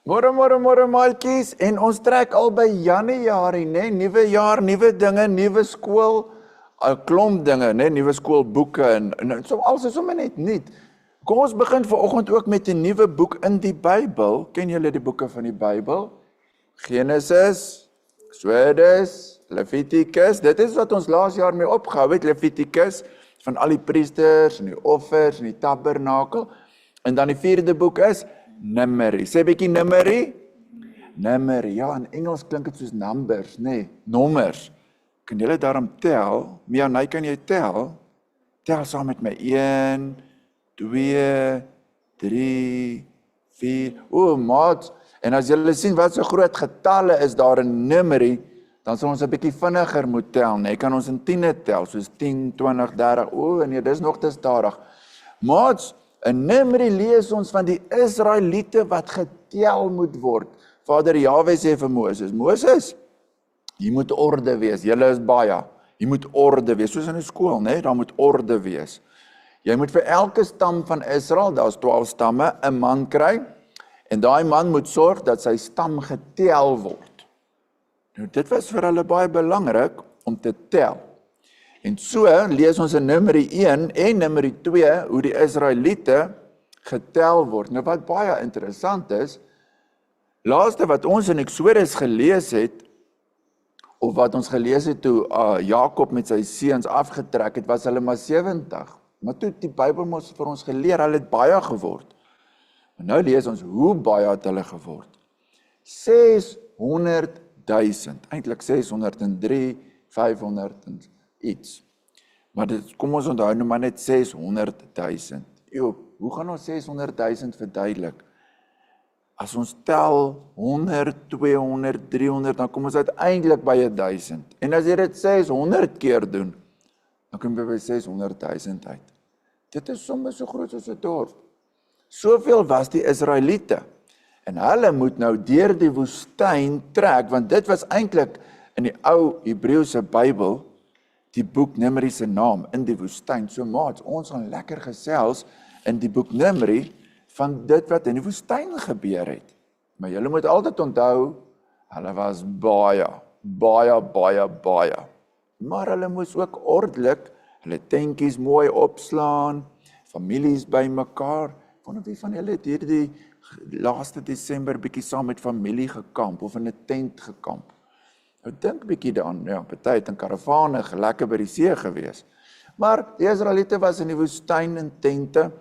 Môre maatjies, en ons trek al by Januarie, né? Nuwe jaar, nuwe dinge, nuwe skool, 'n klomp dinge, né? Nuwe skoolboeke en so alles is sommer net nuut. Kom ons begin vanoggend ook met 'n nuwe boek in die Bybel. Ken julle die boeke van die Bybel? Genesis, Exodus, Levitikus. Dit is wat ons laas jaar mee opgehou het, Levitikus, van al die priesters en die offers en die tabernakel. En dan die 4de boek is Numeri. Sê bietjie Numeri? Numeri, ja, in Engels klink dit soos numbers, nee, nommers. Kan julle daarom tel? Mia, nou kan jy tel? Tel saam met my. 1, 2, 3, 4. O, maat. En as julle sien wat so groot getalle is daar in Numeri, dan sal ons 'n bietjie vinniger moet tel, nee. Kan ons in 10 tel, soos 10, 20, 30. O, nee, dis nog te stadig. Maat, in Numeri lees ons van die Israeliete wat getel moet word. Vader Jahwe sê vir Moses, Moses, jy moet orde wees, julle is baie, jy moet orde wees, soos in 'n skool, né? Daar moet orde wees. Jy moet vir elke stam van Israel, daar's 12 stamme, 'n man kry, en daai man moet sorg dat sy stam getel word. Nou dit was vir hulle baie belangrik om te tel. En so lees ons in Numeri 1 en Numeri 2 hoe die Israeliete getel word. Nou wat baie interessant is, laaste wat ons in Exodus gelees het, of wat ons gelees het toe Jakob met sy seuns afgetrek het, was hulle maar 70. Maar toe die Bybel mos vir ons geleer, hulle het baie geword. Maar nou lees ons hoe baie het hulle geword. 600.000, eintlik 603, 500 en iets. Maar dit, kom ons onthou nou maar net 600.000. Jo, hoe gaan ons 600.000 verduidelik? As ons tel 100, 200, 300, dan kom ons uiteindelik by 1000. En as jy dit 600 keer doen, dan kom jy by 600.000 uit. Dit is soms so groot soos 'n dorp. Soveel was die Israeliete. En hulle moet nou deur die woestyn trek, want dit was eintlik in die ou Hebreëse Bybel die boek Numeri se naam, in die woestyn. So maats, ons gaan lekker gesels in die boek Numeri van dit wat in die woestyn gebeur het. Maar julle moet altyd onthou, hulle was baie. Maar hulle moes ook ordelik, hulle tentjies mooi opslaan, families by mekaar. Ek wonder wie van julle het hierdie laaste Desember bietjie saam met familie gekamp, of in 'n tent gekamp. Nou dink bietjie daaraan, ja, party het in karavane lekker by die see gewees. Maar die Israeliete was in die woestyn in tente,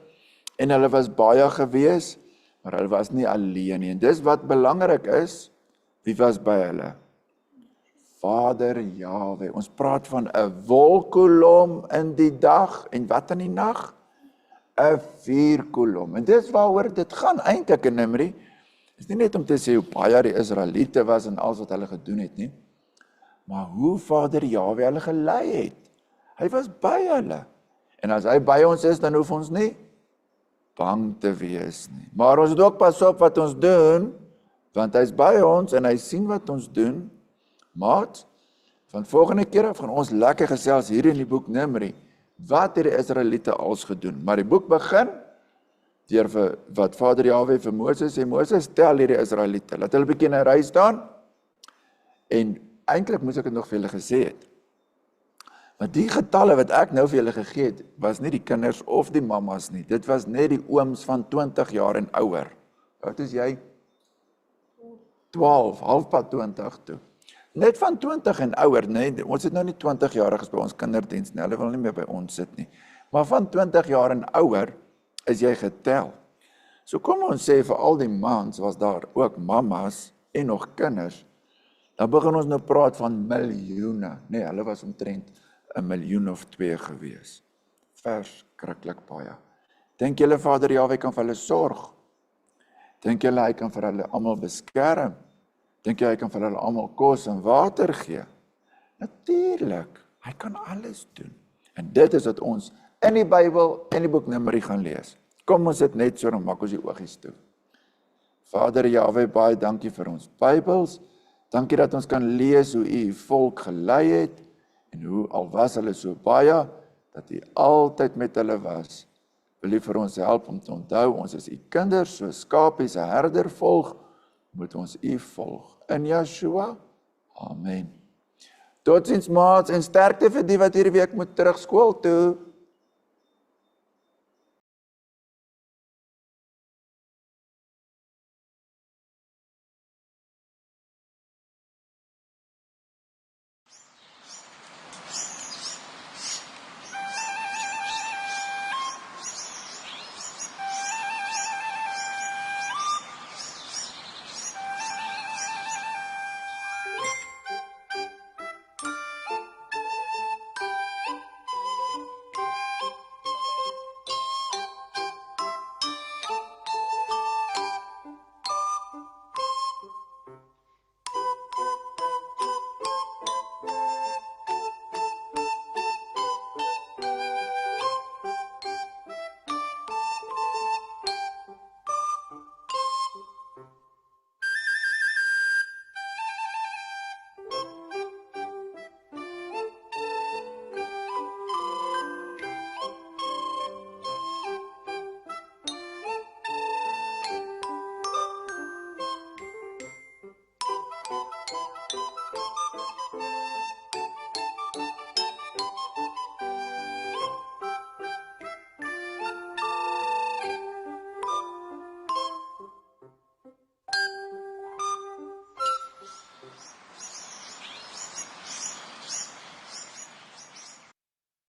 en hulle was baie gewees, maar hulle was nie alleen nie. En dis wat belangrik is, wie was by hulle? Vader Jahwe. Ons praat van 'n wolkkolom in die dag, en wat in die nag? 'n vuurkolom. En dis waaroor dit gaan eintlik in Numeri. Is nie net om te sê hoe baie die Israeliete was en alles wat hulle gedoen het nie, maar hoe Vader Jahwe hulle gelei het. Hy was by hulle. En as hy by ons is, dan hoef ons nie bang te wees nie. Maar ons moet ook pas op wat ons doen, want hy's by ons en hy sien wat ons doen. Maat, van volgende keer af gaan ons lekker gesels hier in die boek Numeri, wat het die Israeliete als gedoen. Maar die boek begin deur wat Vader Jahwe vir Moses sê, Moses, tel hierdie Israeliete, laat hulle bietjie in 'n ry staan, en eintlik moes ek dit nog vir julle gesê het. Want die getalle wat ek nou vir julle gegee het, was nie die kinders of die mammas nie, dit was net die ooms van 20 jaar en ouer. Wat is jy? 12, halfpad 20 toe. Net van 20 en ouer, nee, ons het nou nie 20-jariges by ons kinderdiens nie, hulle wil nie meer by ons sit nie. Maar van 20 jaar en ouer is jy getel. So kom ons sê vir al die mans was daar ook mammas en nog kinders. Dan begin ons nou praat van miljoene. Nee, hulle was omtrent 1 miljoen of 2 gewees. Verskriklik baie. Dink julle Vader Jahwe kan vir hulle sorg? Dink julle hy kan vir hulle almal beskerm? Dink jy hy kan vir hulle almal kos en water gee? Natuurlik, hy kan alles doen. En dit is wat ons in die Bybel, in die boek Numeri gaan lees. Kom ons sit net so, dan maak ons die oogies toe. Vader Jahwe, baie dankie vir ons Bybels. Dankie dat ons kan lees hoe u volk gelei het, en hoe al was hulle so baie, dat u altyd met hulle was. Wil u vir ons help om te onthou, ons is u kinders, so skapies 'n herder volg, moet ons U volg. In Yeshua, amen. Totsiens maats en sterkte vir die wat hierdie week moet terug skool toe.